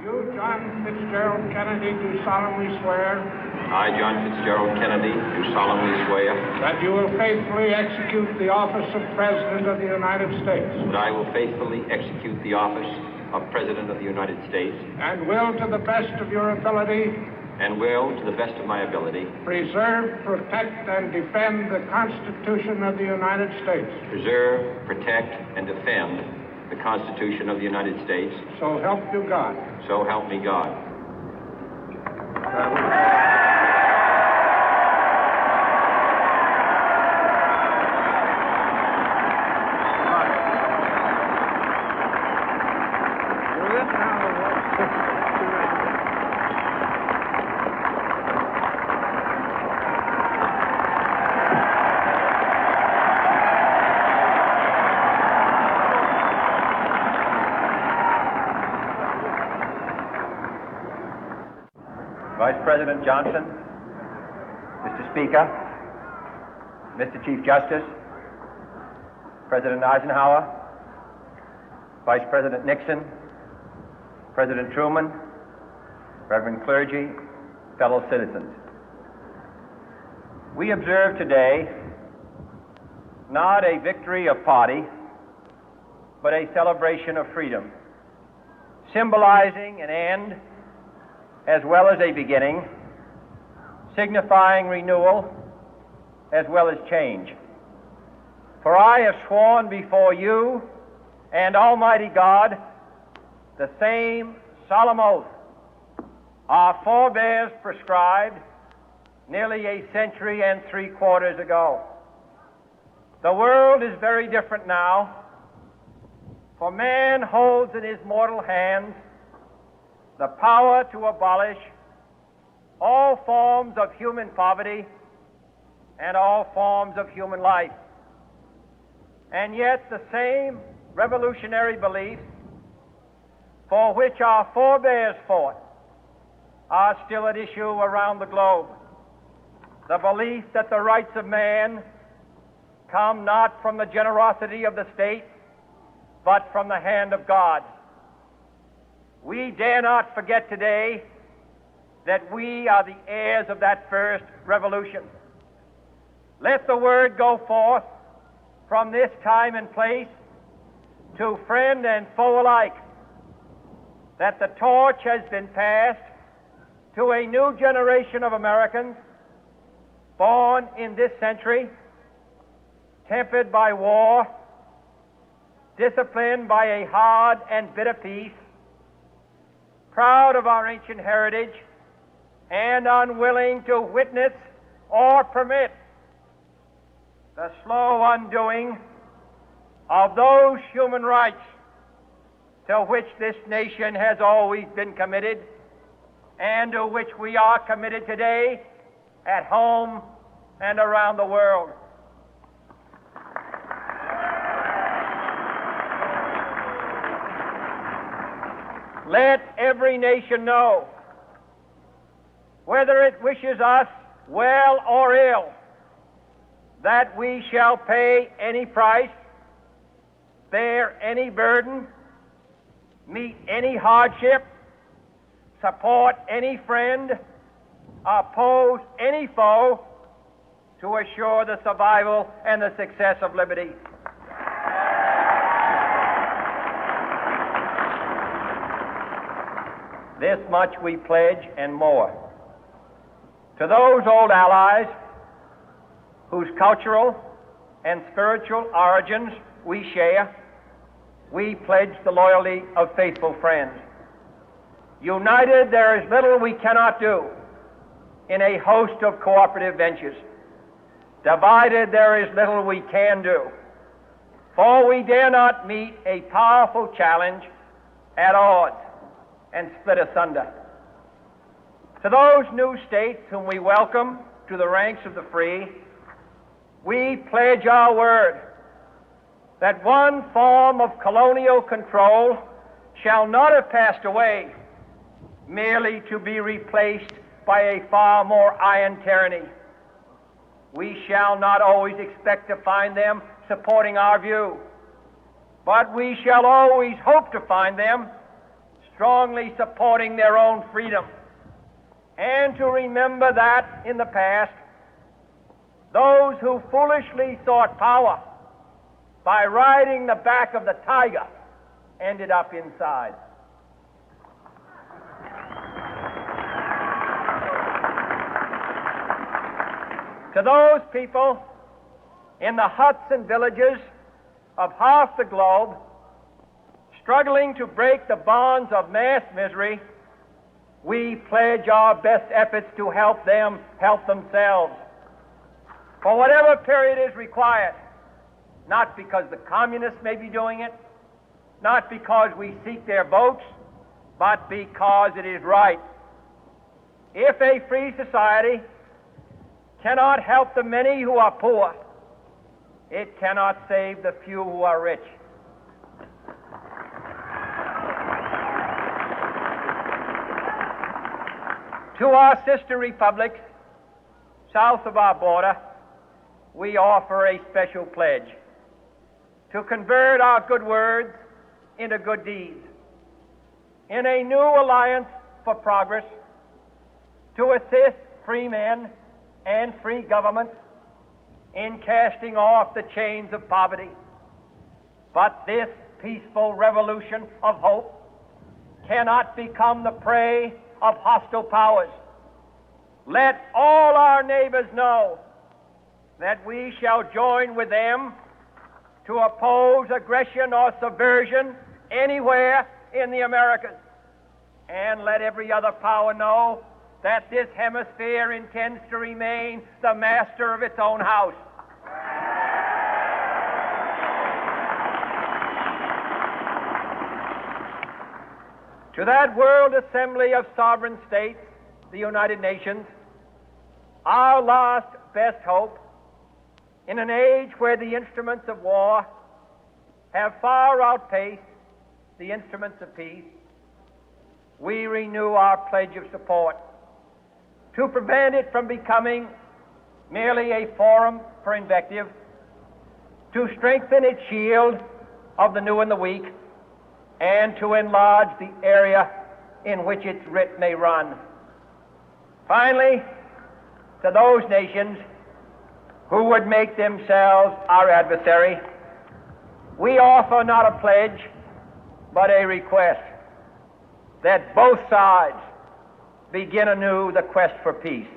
You, John Fitzgerald Kennedy, do solemnly swear. I, John Fitzgerald Kennedy, do solemnly swear. That you will faithfully execute the office of President of the United States. That I will faithfully execute the office of President of the United States. And will, to the best of your ability. And will, to the best of my ability. Preserve, protect, and defend the Constitution of the United States. Preserve, protect, and defend the Constitution of the United States. So help you God. So help me God. Vice President Johnson, Mr. Speaker, Mr. Chief Justice, President Eisenhower, Vice President Nixon, President Truman, Reverend clergy, fellow citizens. We observe today not a victory of party, but a celebration of freedom, symbolizing an end as well as a beginning, signifying renewal as well as change. For I have sworn before you and Almighty God the same solemn oath our forebears prescribed nearly a century and 3/4 ago. The world is very different now, for man holds in his mortal hands the power to abolish all forms of human poverty and all forms of human life. And yet the same revolutionary beliefs for which our forebears fought are still at issue around the globe. The belief that the rights of man come not from the generosity of the state, but from the hand of God. We dare not forget today that we are the heirs of that first revolution. Let the word go forth from this time and place to friend and foe alike that the torch has been passed to a new generation of Americans born in this century, tempered by war, disciplined by a hard and bitter peace, proud of our ancient heritage, and unwilling to witness or permit the slow undoing of those human rights to which this nation has always been committed and to which we are committed today at home and around the world. Let every nation know, whether it wishes us well or ill, that we shall pay any price, bear any burden, meet any hardship, support any friend, oppose any foe to assure the survival and the success of liberty. This much we pledge and more. To those old allies whose cultural and spiritual origins we share, we pledge the loyalty of faithful friends. United, there is little we cannot do in a host of cooperative ventures. Divided, there is little we can do, for we dare not meet a powerful challenge at odds and split asunder. To those new states whom we welcome to the ranks of the free, we pledge our word that one form of colonial control shall not have passed away, merely to be replaced by a far more iron tyranny. We shall not always expect to find them supporting our view, but we shall always hope to find them strongly supporting their own freedom, and to remember that in the past, those who foolishly sought power by riding the back of the tiger ended up inside. To those people in the huts and villages of half the globe struggling to break the bonds of mass misery, we pledge our best efforts to help them help themselves for whatever period is required, not because the communists may be doing it, not because we seek their votes, but because it is right. If a free society cannot help the many who are poor, it cannot save the few who are rich. To our sister republics south of our border, we offer a special pledge to convert our good words into good deeds, in a new alliance for progress, to assist free men and free governments in casting off the chains of poverty. But this peaceful revolution of hope cannot become the prey of hostile powers. Let all our neighbors know that we shall join with them to oppose aggression or subversion anywhere in the Americas. And let every other power know that this hemisphere intends to remain the master of its own house. To that World Assembly of Sovereign States, the United Nations, our last best hope, in an age where the instruments of war have far outpaced the instruments of peace, we renew our pledge of support to prevent it from becoming merely a forum for invective, to strengthen its shield of the new and the weak, and to enlarge the area in which its writ may run. Finally, to those nations who would make themselves our adversary, we offer not a pledge, but a request that both sides begin anew the quest for peace.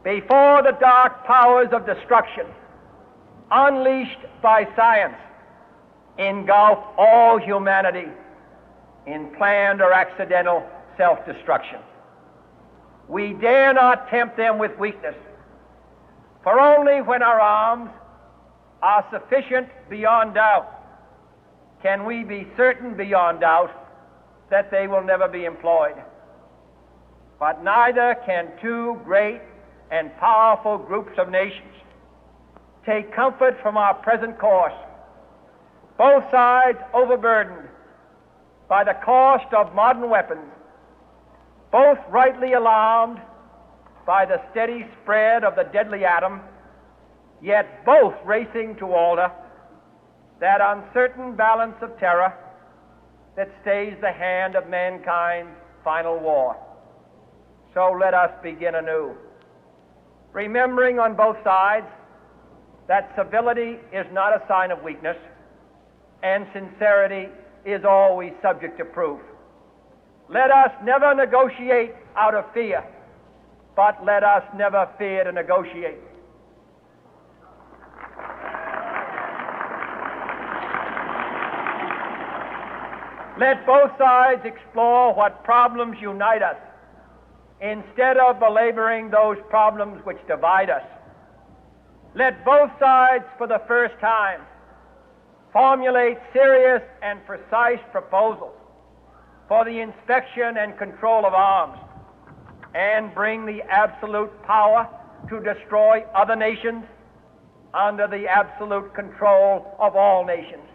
Before the dark powers of destruction, unleashed by science, engulf all humanity in planned or accidental self-destruction, we dare not tempt them with weakness, for only when our arms are sufficient beyond doubt can we be certain beyond doubt that they will never be employed. But neither can two great and powerful groups of nations take comfort from our present course, both sides overburdened by the cost of modern weapons, both rightly alarmed by the steady spread of the deadly atom, yet both racing to alter that uncertain balance of terror that stays the hand of mankind's final war. So let us begin anew, remembering on both sides that civility is not a sign of weakness, and sincerity is always subject to proof. Let us never negotiate out of fear, but let us never fear to negotiate. Let both sides explore what problems unite us, instead of belaboring those problems which divide us. Let both sides, for the first time, formulate serious and precise proposals for the inspection and control of arms, and bring the absolute power to destroy other nations under the absolute control of all nations.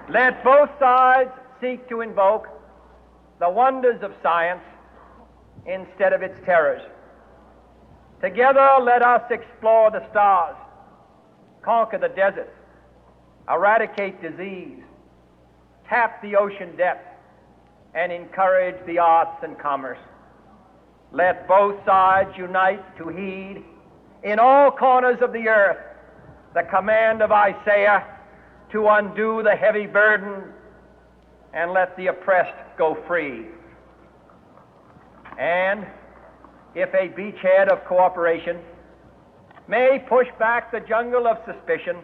Let both sides seek to invoke the wonders of science instead of its terrors. Together, let us explore the stars, conquer the deserts, eradicate disease, tap the ocean depth, and encourage the arts and commerce. Let both sides unite to heed in all corners of the earth the command of Isaiah to undo the heavy burden and let the oppressed go free. And if a beachhead of cooperation may push back the jungle of suspicion,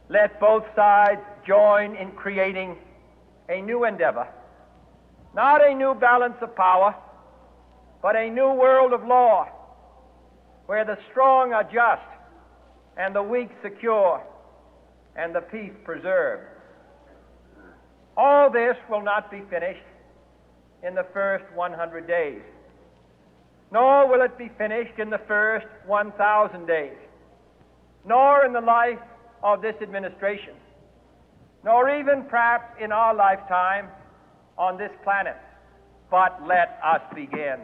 let both sides join in creating a new endeavor, not a new balance of power, but a new world of law, where the strong are just and the weak secure and the peace preserved. All this will not be finished in the first 100 days, nor will it be finished in the first 1,000 days, nor in the life of this administration, nor even perhaps in our lifetime on this planet. But let us begin.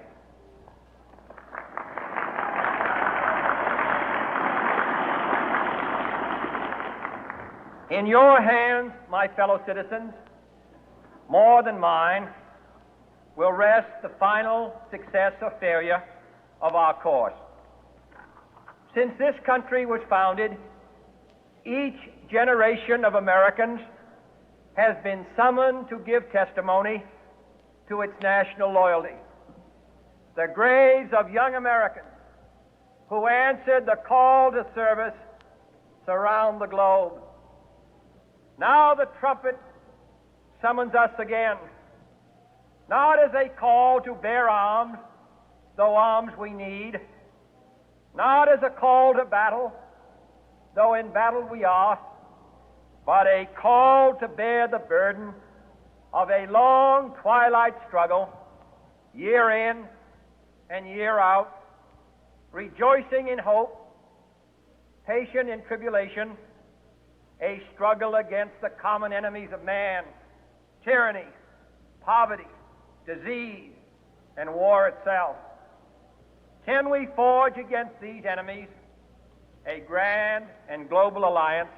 In your hands, my fellow citizens, more than mine, will rest the final success or failure of our course. Since this country was founded, each generation of Americans has been summoned to give testimony to its national loyalty. The graves of young Americans who answered the call to service surround the globe. Now the trumpet summons us again, not as a call to bear arms, though arms we need, not as a call to battle, though in battle we are, but a call to bear the burden of a long twilight struggle, year in and year out, rejoicing in hope, patient in tribulation, a struggle against the common enemies of man, tyranny, poverty, disease, and war itself. Can we forge against these enemies a grand and global alliance,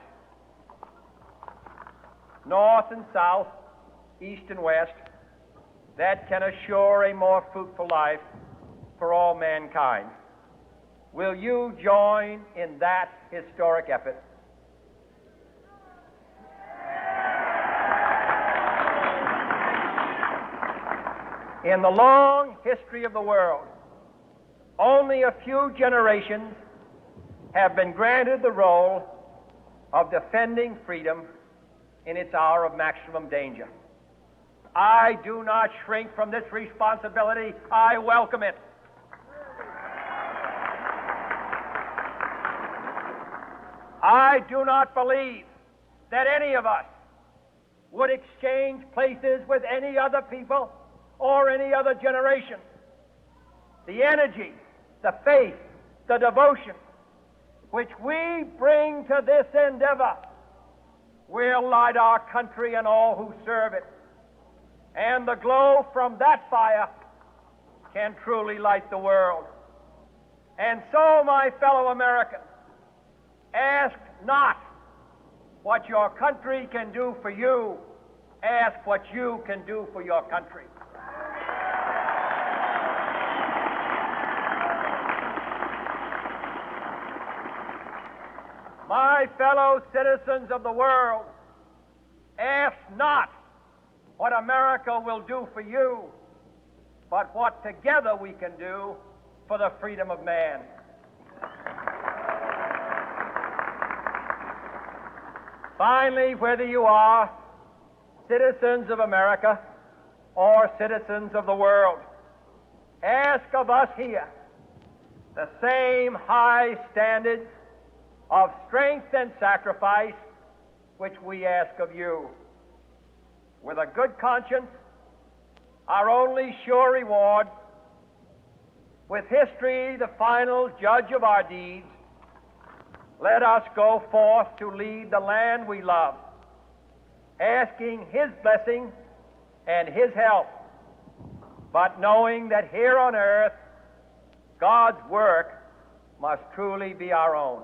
north and south, east and west, that can assure a more fruitful life for all mankind? Will you join in that historic effort? In the long history of the world, only a few generations have been granted the role of defending freedom in its hour of maximum danger. I do not shrink from this responsibility. I welcome it. I do not believe that any of us would exchange places with any other people or any other generation. The energy, the faith, the devotion which we bring to this endeavor will light our country and all who serve it. And the glow from that fire can truly light the world. And so, my fellow Americans, ask not what your country can do for you, ask what you can do for your country. My fellow citizens of the world, ask not what America will do for you, but what together we can do for the freedom of man. Finally, whether you are citizens of America or citizens of the world, ask of us here the same high standards of strength and sacrifice which we ask of you. With a good conscience, our only sure reward, with history the final judge of our deeds, let us go forth to lead the land we love, asking His blessing and His help, but knowing that here on earth, God's work must truly be our own.